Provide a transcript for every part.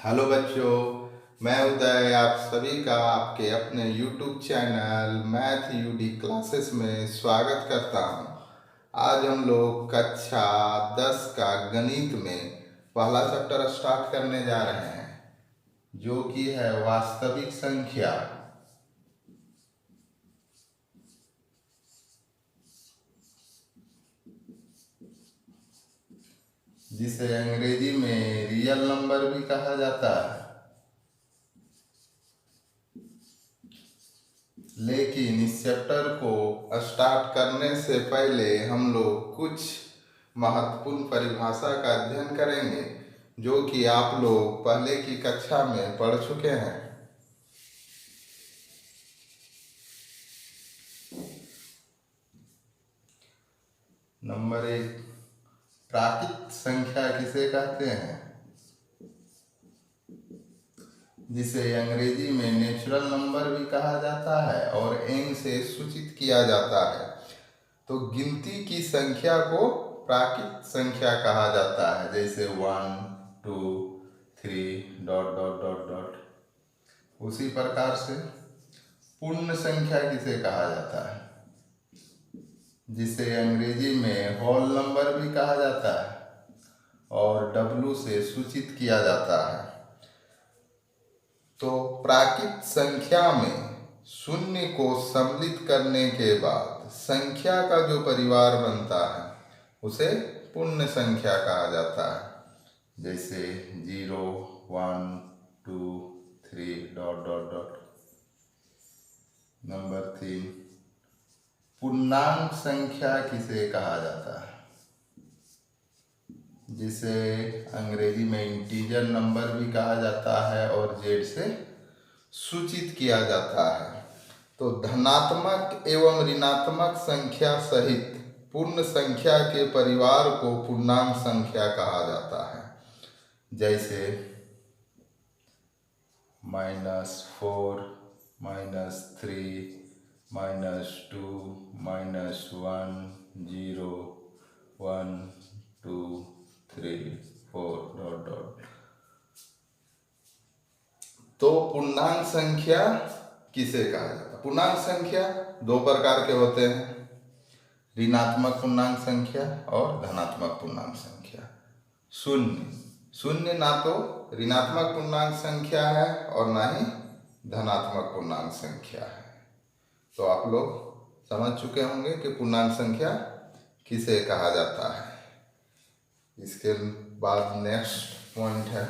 Hello बच्चों, मैं उदय आप सभी का आपके अपने YouTube channel math UD classes में स्वागत करता हूं। आज हम लोग कक्षा 10 का गणित में पहला चैप्टर स्टार्ट करने जा रहे हैं, जो कि है वास्तविक संख्या। जिसे अंग्रेजी में रियल नंबर भी कहा जाता है। लेकिन इस चैप्टर को स्टार्ट करने से पहले हम लोग कुछ महत्वपूर्ण परिभाषा का अध्ययन करेंगे, जो कि आप लोग पहले की कक्षा में पढ़ चुके हैं। नंबर 1, प्राकृत संख्या किसे कहते हैं? जिसे अंग्रेजी में नेचुरल नंबर भी कहा जाता है और एन से सूचित किया जाता है। तो गिनती की संख्या को प्राकृत संख्या कहा जाता है, जैसे 1 2 3 डॉट डॉट डॉट डॉट। उसी प्रकार से पूर्ण संख्या किसे कहा जाता है? जिसे अंग्रेजी में होल नंबर भी कहा जाता है और W से सूचित किया जाता है। तो प्राकृत संख्या में शून्य को सम्मिलित करने के बाद संख्या का जो परिवार बनता है उसे पूर्ण संख्या कहा जाता है, जैसे 0 1 2 3 डॉट डॉट डॉट। नंबर 3, पूर्णांक संख्या किसे कहा जाता है? जिसे अंग्रेजी में इंटीजर नंबर भी कहा जाता है और जेड से सूचित किया जाता है। तो धनात्मक एवं ऋणात्मक संख्या सहित पूर्ण संख्या के परिवार को पूर्णांक संख्या कहा जाता है, जैसे -4 -3 -2 -1 0 1 2 3 4 डॉट डॉट। तो पूर्णांक संख्या किसे कहा जाता है? पूर्णांक संख्या दो प्रकार के होते हैं, ऋणात्मक पूर्णांक संख्या और धनात्मक पूर्णांक संख्या। शून्य ना तो ऋणात्मक पूर्णांक संख्या है और ना ही धनात्मक पूर्णांक संख्या है। तो आप लोग समझ चुके होंगे कि पूर्णांक संख्या किसे कहा जाता है। इसके बाद नेक्स्ट पॉइंट है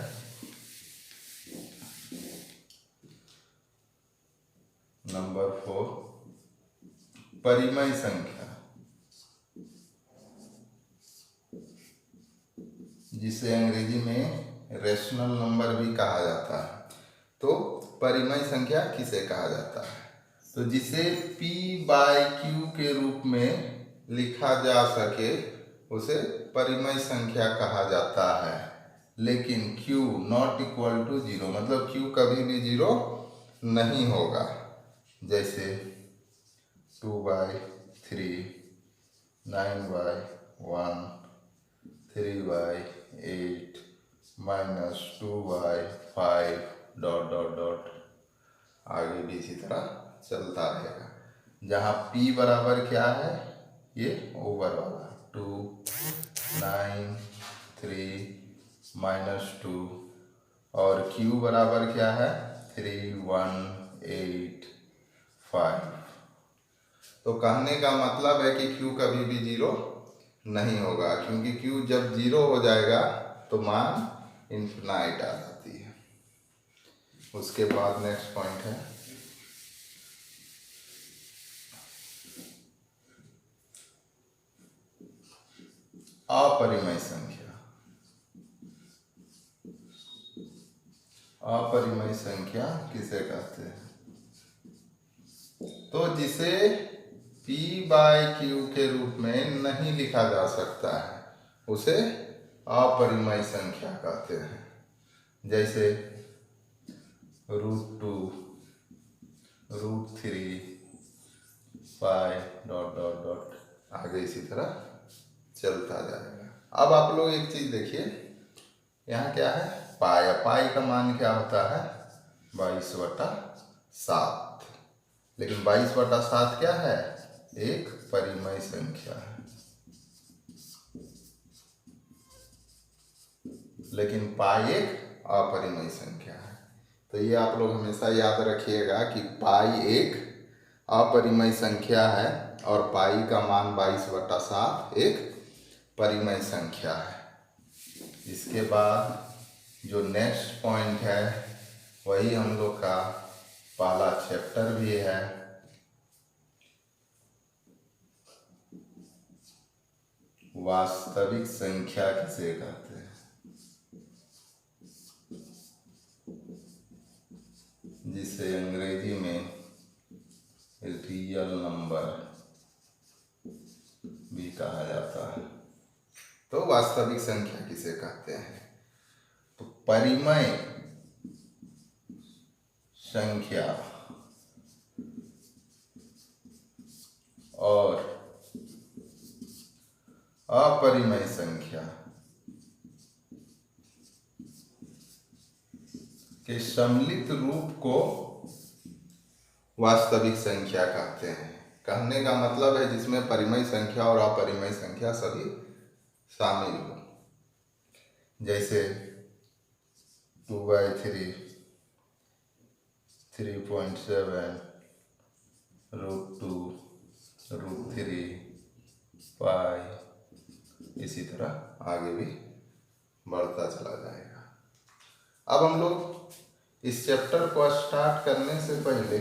नंबर 4, परिमेय संख्या, जिसे अंग्रेजी में रेशनल नंबर भी कहा जाता है। तो परिमेय संख्या किसे कहा जाता है? तो जिसे P/Q के रूप में लिखा जा सके उसे परिमेय संख्या कहा जाता है। लेकिन Q नॉट इक्वल टू 0, मतलब Q कभी भी 0 नहीं होगा, जैसे 2/3 9/1 3/8 -2/5 डॉट डॉट डॉट। आगे भी इसी तरह चलता रहेगा। जहाँ P बराबर क्या है, ये ओवर वाला 2 9 3 -2 और Q बराबर क्या है 3 1 8 5। तो कहने का मतलब है कि Q कभी भी 0 नहीं होगा, क्योंकि Q जब 0 हो जाएगा तो मान इन्फिनाइट आ जाती है। उसके बाद नेक्स्ट पॉइंट है अपरिमेय संख्या। अपरिमेय संख्या किसे कहते हैं? तो जिसे P/Q के रूप में नहीं लिखा जा सकता है उसे अपरिमेय संख्या कहते हैं, जैसे √2 √3 5 डॉट डॉट डॉट। आगे इसी तरह चलता जाएगा। अब आप लोग एक चीज देखिए, यहाँ क्या है पाई। पाई का मान क्या होता है? 22/7। लेकिन 22/7 क्या है? एक परिमेय संख्या है। लेकिन पाई एक अपरिमेय संख्या है। तो ये आप लोग हमेशा याद रखिएगा कि पाई एक अपरिमेय संख्या है और पाई का मान 22/7 एक परिमेय संख्या है। इसके बाद जो नेक्स्ट पॉइंट है वही हम लोग का पहला चैप्टर भी है। वास्तविक संख्या किसे कहते हैं? जिसे अंग्रेजी में रियल नंबर भी कहा जाता है। तो वास्तविक संख्या किसे कहते हैं? तो परिमेय संख्या और अपरिमेय संख्या के सम्मिलित रूप को वास्तविक संख्या कहते हैं। कहने का मतलब है जिसमें परिमेय संख्या और अपरिमेय संख्या सभी शामिल हो। जैसे 2/3, 3.7, √2, √3, पाई, इसी तरह आगे भी बढ़ता चला जाएगा। अब हम लोग इस चैप्टर को स्टार्ट करने से पहले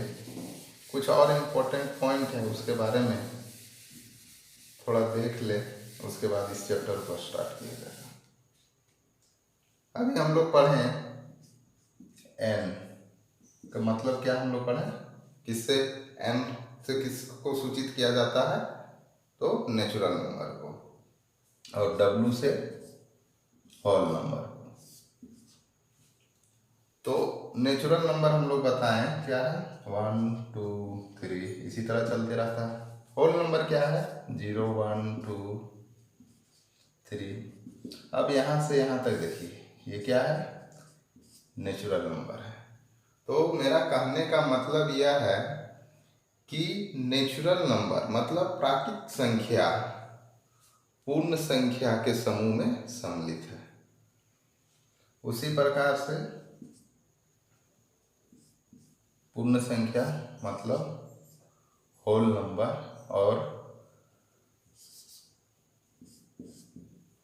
कुछ और इम्पोर्टेंट पॉइंट है, उसके बारे में थोड़ा देख ले, उसके बाद इस चैप्टर को स्टार्ट किया जाएगा। अभी हम लोग पढ़े n का मतलब क्या हम लोग पढ़े? किससे n से किसको सूचित किया जाता है? तो नेचुरल नंबर को, और w से होल नंबर। तो नेचुरल नंबर हम लोग बताएं क्या है? 1 2 3 इसी तरह चलते रहता है। होल नंबर क्या है? 0 1 2 3। अब यहाँ से यहाँ तक देखिए, ये क्या है? नेचुरल नंबर है। तो मेरा कहने का मतलब यह है कि नेचुरल नंबर मतलब प्राकृतिक संख्या पूर्ण संख्या के समूह में सम्मिलित है। उसी प्रकार से पूर्ण संख्या मतलब होल नंबर और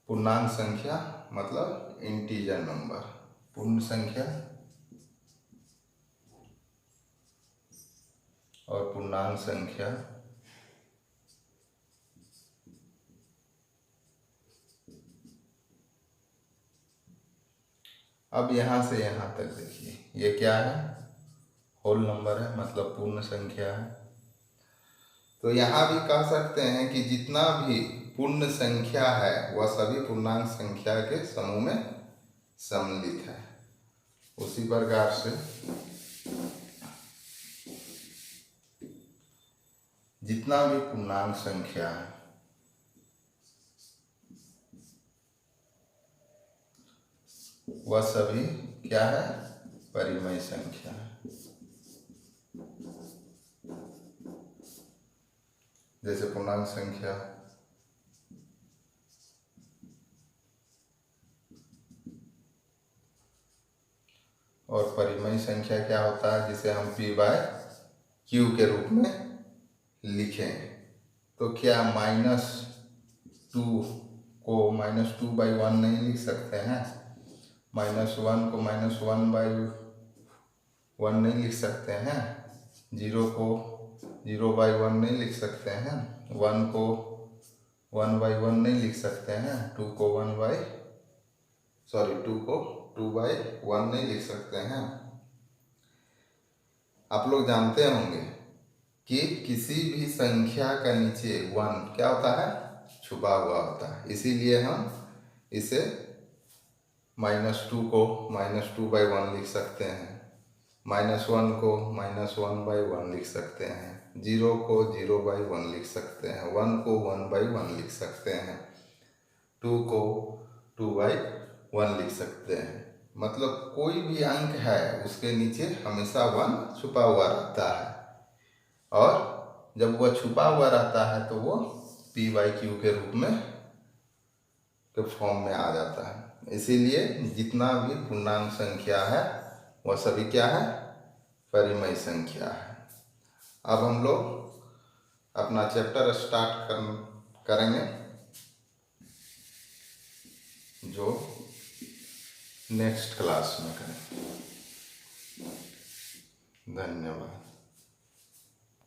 पूर्णांक संख्या मतलब इंटीजर नंबर। पूर्ण संख्या और पूर्णांक संख्या अब यहाँ से यहाँ तक देखिए, ये क्या है? होल नंबर है, मतलब पूर्ण संख्या है। तो यहाँ भी कह सकते हैं कि जितना भी पूर्ण संख्या है वह सभी पूर्णांक संख्या के समूह में सम्मिलित है। उसी प्रकार से जितना भी पूर्णांक संख्या है वह सभी क्या है? परिमेय संख्या है। जैसे पूर्णांक संख्या और परिमेय संख्या क्या होता है? जिसे हम p/q के रूप में लिखें। तो क्या -2 को -2/1 नहीं लिख सकते हैं? -1 को -1/1 नहीं लिख सकते हैं? 0 को 0/1 नहीं लिख सकते हैं? 1 को 1/1 नहीं लिख सकते हैं? 2 को 2/1 नहीं लिख सकते हैं? आप लोग जानते होंगे कि किसी भी संख्या का नीचे 1 क्या होता है? छुपा हुआ होता है। इसीलिए हम इसे -2 को -2/1 लिख सकते हैं, -1 को -1/1 लिख सकते हैं, 0 को 0/1 लिख सकते हैं, 1 को 1/1 लिख सकते हैं, 2 को 2/1 लिख सकते हैं। मतलब कोई भी अंक है उसके नीचे हमेशा 1 छुपा हुआ रहता है, और जब वह छुपा हुआ रहता है तो वो p/q के रूप में के फॉर्म में आ जाता है। इसीलिए जितना भी पूर्णांक संख्या है वह सभी क्या है, परिमेय संख्या है। अब हम लोग अपना चैप्टर स्टार्ट करेंगे, जो नेक्स्ट क्लास में करें। धन्यवाद।